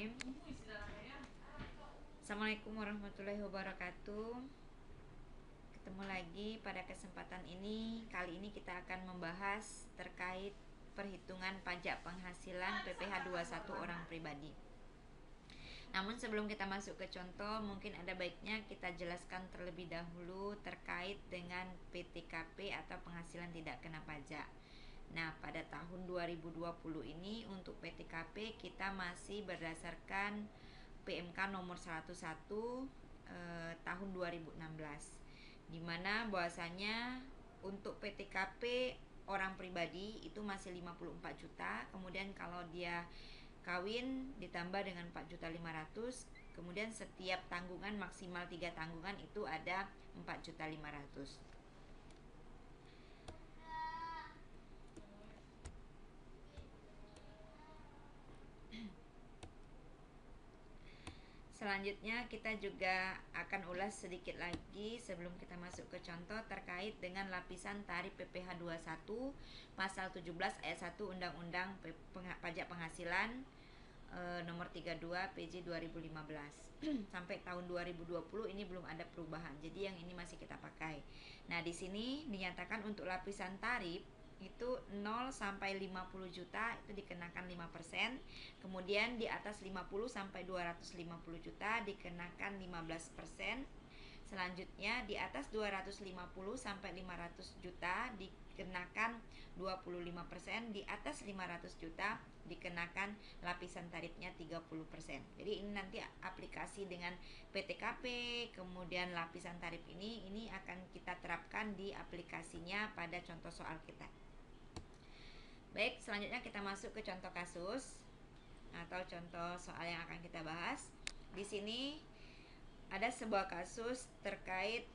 Bismillahirrahmanirrahim. Assalamualaikum warahmatullahi wabarakatuh. Ketemu lagi pada kesempatan ini. Kali ini kita akan membahas terkait perhitungan pajak penghasilan PPh 21 orang pribadi. Namun sebelum kita masuk ke contoh, mungkin ada baiknya kita jelaskan terlebih dahulu terkait dengan PTKP atau penghasilan tidak kena pajak. Nah, pada tahun 2020 ini untuk PTKP kita masih berdasarkan PMK nomor 101 tahun 2016, di mana bahwasanya untuk PTKP orang pribadi itu masih 54 juta. Kemudian kalau dia kawin ditambah dengan 4.500.000. Kemudian setiap tanggungan maksimal 3 tanggungan itu ada 4.500.000. Selanjutnya kita juga akan ulas sedikit lagi sebelum kita masuk ke contoh terkait dengan lapisan tarif PPh 21 pasal 17 ayat 1 Undang-Undang Pajak Penghasilan nomor 32 PJ 2015. Sampai tahun 2020 ini belum ada perubahan. Jadi yang ini masih kita pakai. Nah, di sini dinyatakan untuk lapisan tarif itu 0 sampai 50 juta itu dikenakan 5%. Kemudian di atas 50 sampai 250 juta dikenakan 15%. Selanjutnya di atas 250 sampai 500 juta dikenakan 25%, di atas 500 juta dikenakan lapisan tarifnya 30%. Jadi ini nanti aplikasi dengan PTKP, kemudian lapisan tarif ini akan kita terapkan di aplikasinya pada contoh soal kita. Baik, selanjutnya kita masuk ke contoh kasus atau contoh soal yang akan kita bahas. Di sini ada sebuah kasus terkait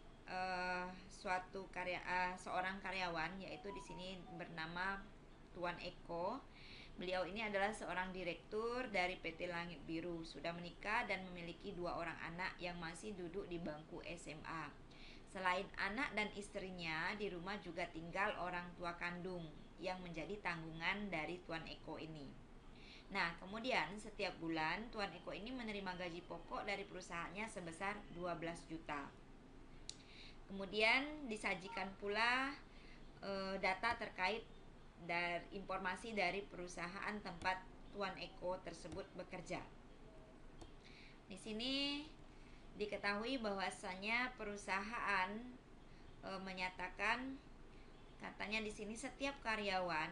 seorang karyawan, yaitu di sini bernama Tuan Eko. Beliau ini adalah seorang direktur dari PT Langit Biru, sudah menikah dan memiliki 2 orang anak yang masih duduk di bangku SMA. Selain anak dan istrinya, di rumah juga tinggal orang tua kandung yang menjadi tanggungan dari Tuan Eko ini. Nah, kemudian setiap bulan Tuan Eko ini menerima gaji pokok dari perusahaannya sebesar 12 juta. Kemudian disajikan pula data terkait dari informasi dari perusahaan tempat Tuan Eko tersebut bekerja. Di sini diketahui bahwasanya perusahaan menyatakan, katanya di sini setiap karyawan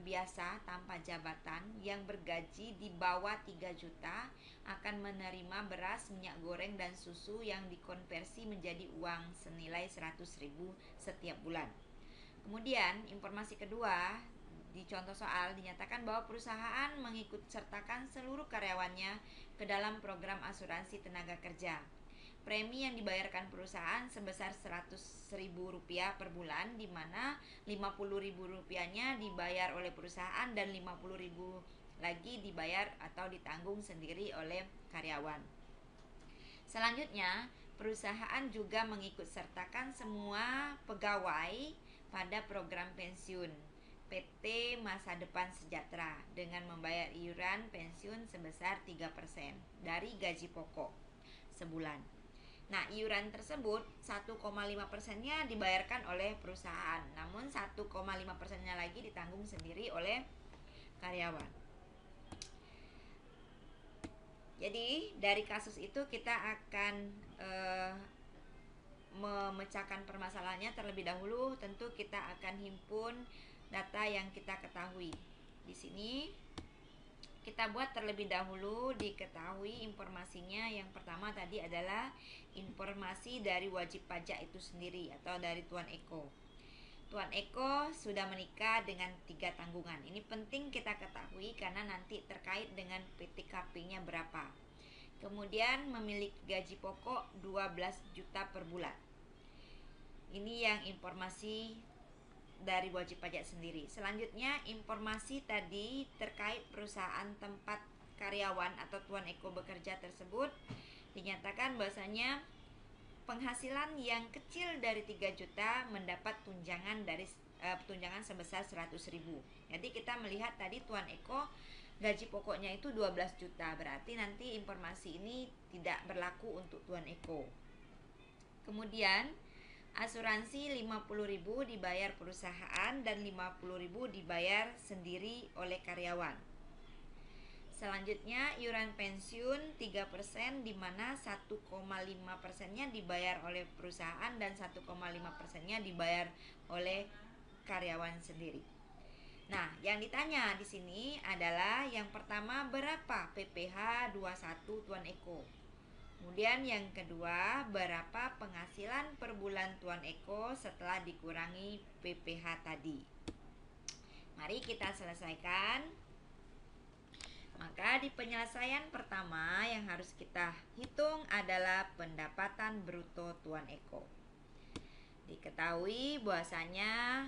biasa tanpa jabatan yang bergaji di bawah 3 juta akan menerima beras, minyak goreng dan susu yang dikonversi menjadi uang senilai 100.000 setiap bulan. Kemudian informasi kedua di contoh soal dinyatakan bahwa perusahaan mengikut sertakan seluruh karyawannya ke dalam program asuransi tenaga kerja. Premi yang dibayarkan perusahaan sebesar Rp100.000 per bulan, di mana Rp50.000-nya dibayar oleh perusahaan dan Rp50.000 lagi dibayar atau ditanggung sendiri oleh karyawan. Selanjutnya, perusahaan juga mengikut sertakan semua pegawai pada program pensiun PT Masa Depan Sejahtera dengan membayar iuran pensiun sebesar 3% dari gaji pokok sebulan. Nah, iuran tersebut 1,5%-nya dibayarkan oleh perusahaan, namun 1,5%-nya lagi ditanggung sendiri oleh karyawan. Jadi dari kasus itu kita akan memecahkan permasalahannya terlebih dahulu. Tentu kita akan himpun data yang kita ketahui. Di sini kita buat terlebih dahulu, diketahui informasinya. Yang pertama tadi adalah informasi dari wajib pajak itu sendiri atau dari Tuan Eko. Tuan Eko sudah menikah dengan 3 tanggungan. Ini penting kita ketahui karena nanti terkait dengan PTKP-nya berapa. Kemudian memiliki gaji pokok 12 juta per bulan. Ini yang informasi dari wajib pajak sendiri. Selanjutnya informasi tadi terkait perusahaan tempat karyawan atau Tuan Eko bekerja tersebut dinyatakan bahwasanya penghasilan yang kecil dari 3 juta mendapat tunjangan sebesar 100.000. Jadi kita melihat tadi Tuan Eko gaji pokoknya itu 12 juta. Berarti nanti informasi ini tidak berlaku untuk Tuan Eko. Kemudian asuransi 50.000 dibayar perusahaan dan 50.000 dibayar sendiri oleh karyawan. Selanjutnya iuran pensiun 3%, di mana 1,5%-nya dibayar oleh perusahaan dan 1,5%-nya dibayar oleh karyawan sendiri. Nah, yang ditanya di sini adalah yang pertama, berapa PPh 21 Tuan Eko? Kemudian yang kedua, berapa penghasilan per bulan Tuan Eko setelah dikurangi PPh tadi? Mari kita selesaikan. Maka di penyelesaian pertama yang harus kita hitung adalah pendapatan bruto Tuan Eko. Diketahui bahwasanya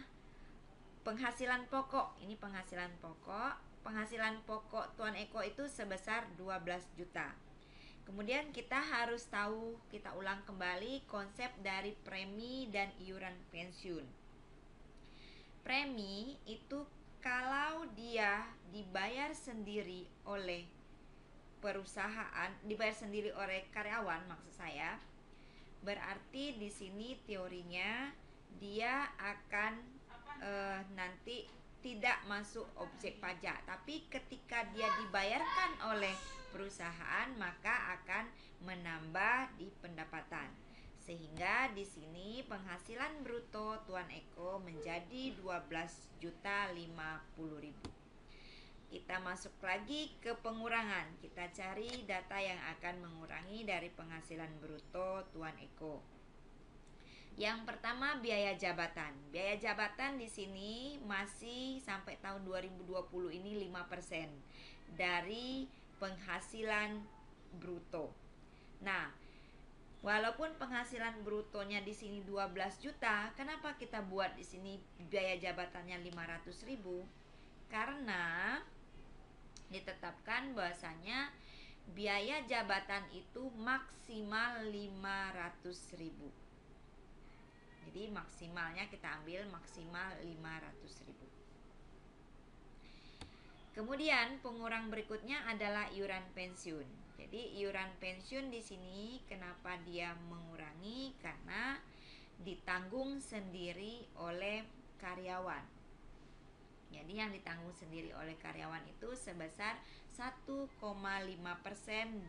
penghasilan pokok, ini penghasilan pokok Tuan Eko itu sebesar 12 juta. Kemudian kita harus tahu, kita ulang kembali konsep dari premi dan iuran pensiun. Premi itu kalau dia dibayar sendiri oleh perusahaan, dibayar sendiri oleh karyawan maksud saya, berarti di sini teorinya dia akan nanti tidak masuk objek pajak, tapi ketika dia dibayarkan oleh perusahaan maka akan menambah di pendapatan. Sehingga di sini penghasilan bruto Tuan Eko menjadi 12.050.000. Kita masuk lagi ke pengurangan. Kita cari data yang akan mengurangi dari penghasilan bruto Tuan Eko. Yang pertama, biaya jabatan. Biaya jabatan di sini masih sampai tahun 2020 ini 5% dari penghasilan bruto. Nah, walaupun penghasilan brutonya di sini 12 juta, kenapa kita buat di sini biaya jabatannya 500.000? Karena ditetapkan bahwasanya biaya jabatan itu maksimal 500.000. Jadi maksimalnya kita ambil maksimal 500.000. Kemudian pengurang berikutnya adalah iuran pensiun. Jadi iuran pensiun di sini kenapa dia mengurangi? Karena ditanggung sendiri oleh karyawan. Jadi yang ditanggung sendiri oleh karyawan itu sebesar 1,5%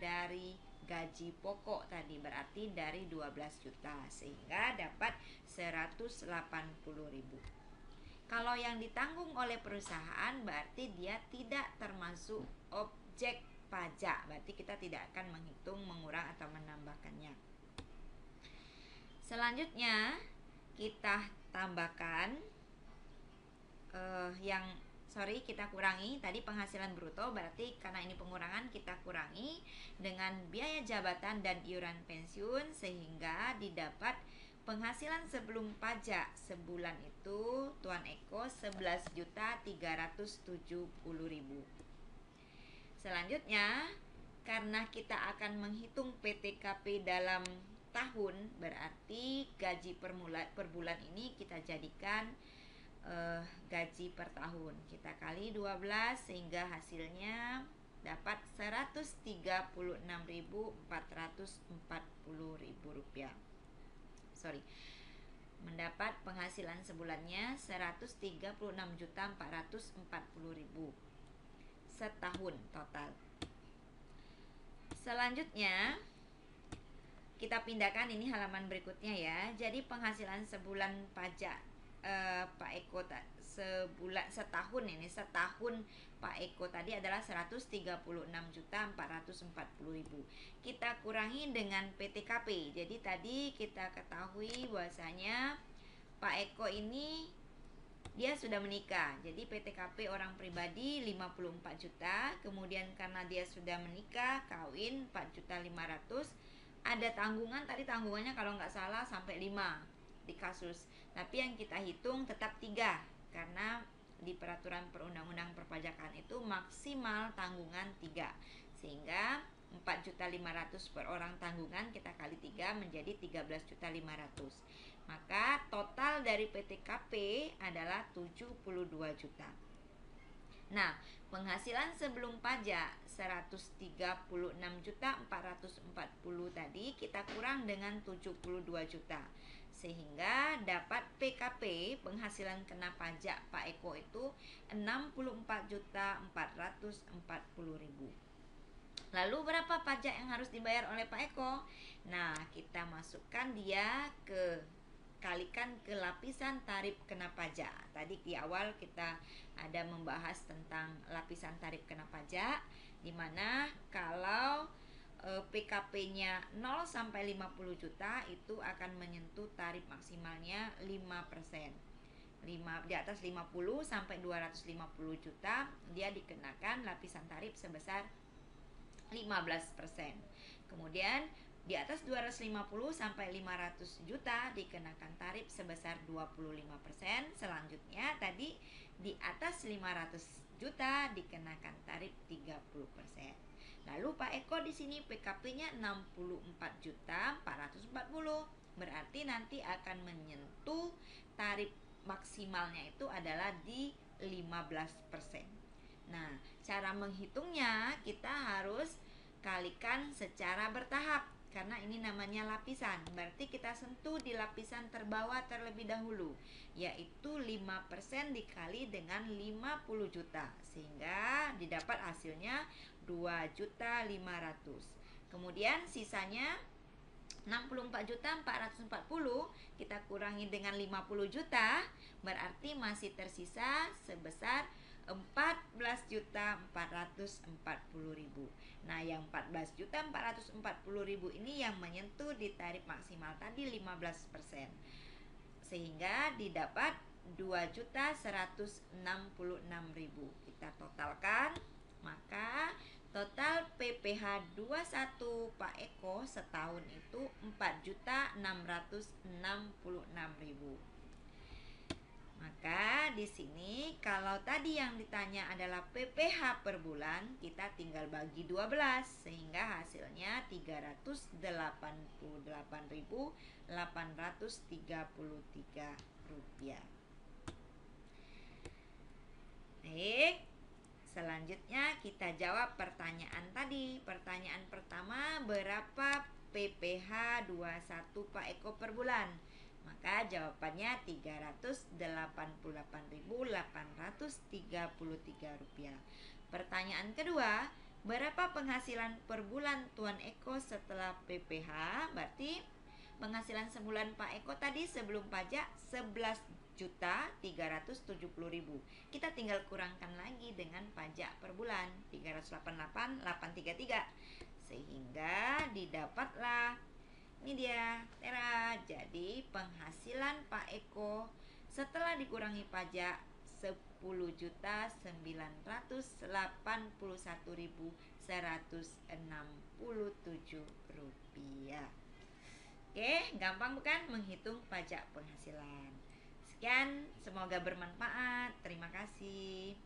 dari gaji pokok tadi, berarti dari 12 juta, sehingga dapat 180.000. Kalau yang ditanggung oleh perusahaan berarti dia tidak termasuk objek pajak, berarti kita tidak akan menghitung mengurang atau menambahkannya. Selanjutnya kita tambahkan kita kurangi tadi penghasilan bruto, berarti karena ini pengurangan kita kurangi dengan biaya jabatan dan iuran pensiun, sehingga didapat penghasilan sebelum pajak sebulan itu Tuan Eko 11.370.000. Selanjutnya, karena kita akan menghitung PTKP dalam tahun, berarti gaji per bulan ini kita jadikan gaji per tahun. Kita kali 12 sehingga hasilnya dapat 136.440.000 rupiah. Mendapat penghasilan sebulannya 136.440.000 setahun total. Selanjutnya kita pindahkan, ini halaman berikutnya ya. Jadi penghasilan sebulan pajak Pak Eko setahun Pak Eko tadi adalah 136.440.000. Kita kurangi dengan PTKP. Jadi tadi kita ketahui bahwasanya Pak Eko ini dia sudah menikah. Jadi PTKP orang pribadi 54 juta. Kemudian karena dia sudah menikah, kawin 4.500.000. Ada tanggungan, tadi tanggungannya kalau nggak salah sampai 5 di kasus. Tapi yang kita hitung tetap 3, karena di peraturan perundang-undang perpajakan itu maksimal tanggungan 3, sehingga 4.500.000 per orang tanggungan kita kali 3 menjadi 13.500.000. Maka total dari PTKP adalah 72 juta. Nah, penghasilan sebelum pajak 136.440 tadi kita kurang dengan 72 juta. Sehingga dapat PKP penghasilan kena pajak Pak Eko itu 64.440.000. Lalu berapa pajak yang harus dibayar oleh Pak Eko? Nah, kita masukkan dia ke kalikan ke lapisan tarif kena pajak. Tadi di awal kita ada membahas tentang lapisan tarif kena pajak, di mana kalau PKP-nya 0 sampai 50 juta itu akan menyentuh tarif maksimalnya 5%. Di atas 50 sampai 250 juta dia dikenakan lapisan tarif sebesar 15%. Kemudian di atas 250 sampai 500 juta dikenakan tarif sebesar 25%. Selanjutnya tadi di atas 500 juta dikenakan tarif 30%. Lalu Pak Eko di sini PKP-nya 64 juta 440. Berarti nanti akan menyentuh tarif maksimalnya itu adalah di 15%. Nah, cara menghitungnya kita harus kalikan secara bertahap karena ini namanya lapisan. Berarti kita sentuh di lapisan terbawah terlebih dahulu, yaitu 5% dikali dengan 50 juta sehingga didapat hasilnya 2.500.000. Kemudian sisanya 64.440 kita kurangi dengan 50 juta, berarti masih tersisa sebesar 14.440.000. Nah, yang 14.440.000 ini yang menyentuh di tarif maksimal tadi 15%. Sehingga didapat 2.166.000. Kita totalkan, maka total PPh 21 Pak Eko setahun itu 4.666.000. Maka di sini kalau tadi yang ditanya adalah PPh per bulan, kita tinggal bagi 12 sehingga hasilnya 388.833 rupiah. Baik, selanjutnya kita jawab pertanyaan tadi. Pertanyaan pertama, berapa PPh 21 Pak Eko per bulan? Maka jawabannya 388.833 rupiah. Pertanyaan kedua, berapa penghasilan per bulan Tuan Eko setelah PPh? Berarti penghasilan sebulan Pak Eko tadi sebelum pajak 11.370.000. Kita tinggal kurangkan lagi dengan pajak per bulan 388.833 sehingga didapatlah ini dia Tera. Jadi penghasilan Pak Eko setelah dikurangi pajak 10.981.167 rupiah. Oke, gampang bukan menghitung pajak penghasilan. Sekian, semoga bermanfaat. Terima kasih.